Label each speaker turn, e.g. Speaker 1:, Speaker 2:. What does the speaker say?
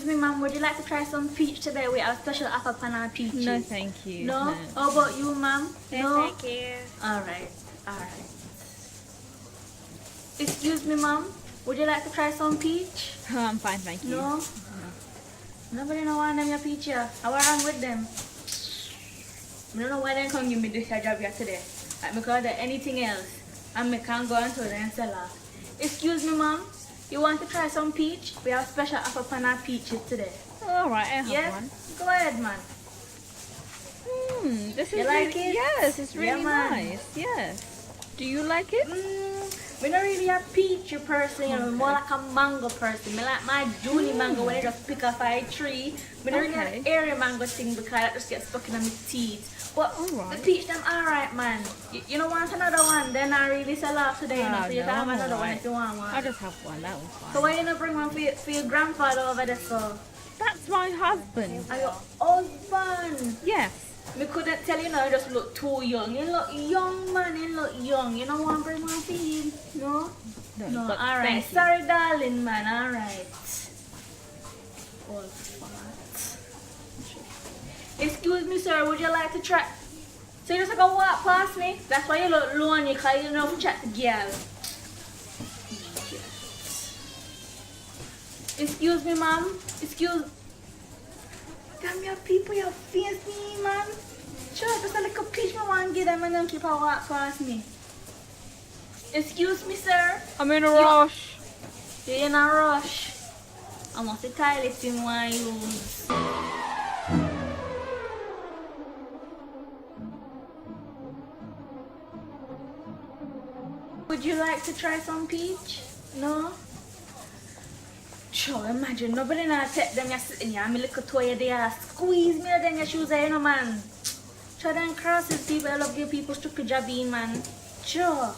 Speaker 1: Excuse me, ma'am, would you like to try some peach today? We have special offer pan our peaches.
Speaker 2: No, thank you.
Speaker 1: No? How about you, ma'am? No?
Speaker 3: Thank you.
Speaker 1: Alright, alright. Excuse me, ma'am, would you like to try some peach?
Speaker 2: Oh, I'm fine, thank you.
Speaker 1: No? Nobody know why them your peach here. How wrong with them? I don't know why they can't give me this job here today. Like, because there anything else. And I can't go into it and sell off. Excuse me, ma'am. You want to try some peach? We have special offer on our peaches today.
Speaker 2: Alright, I'll have
Speaker 1: Yes?
Speaker 2: one.
Speaker 1: Go ahead, man.
Speaker 2: This is
Speaker 1: You like
Speaker 2: really,
Speaker 1: it?
Speaker 2: yes, it's really
Speaker 1: Yeah, man.
Speaker 2: nice. Yes. Do you like it?
Speaker 1: We don't really a peach person, you know, more like a mango person. I like my Junie mango when I just pick off a tree. We don't really have airy mango thing because that just gets stuck in my teeth. But
Speaker 2: Alright.
Speaker 1: the peach them alright, man. You don't want another one, then I really sell off today, you know,
Speaker 2: Oh,
Speaker 1: so you
Speaker 2: no,
Speaker 1: can have
Speaker 2: I'm
Speaker 1: another one
Speaker 2: alright.
Speaker 1: if you want one.
Speaker 2: I'll just have one, that one's fine.
Speaker 1: So why you not bring one for your grandfather over there, so?
Speaker 2: That's my husband.
Speaker 1: Are your husband?
Speaker 2: Yes.
Speaker 1: Me couldn't tell you now, you just look too young. You look young, man, you look young. You don't want to bring one for him? No? No,
Speaker 2: but
Speaker 1: alright.
Speaker 2: thank you.
Speaker 1: Sorry, darling, man, alright. All fat. Excuse me, sir, would you like to try? So you just like to walk past me? That's why you look lonely, because you don't know if you chat to girl. Excuse me, ma'am. Excuse. Damn, your people, your face me, man. Sure, just a little peach I want to give them and then keep a walk past me. Excuse me, sir.
Speaker 2: I'm in a rush.
Speaker 1: You're in a rush. I must the toilet in one use. Would you like to try some peach? No? Sure, imagine nobody now take them, you're sitting here, and me little toy there, squeeze me then your shoes there, you know, man. Sure, then crosses people, I love give people stupid job in, man. Sure.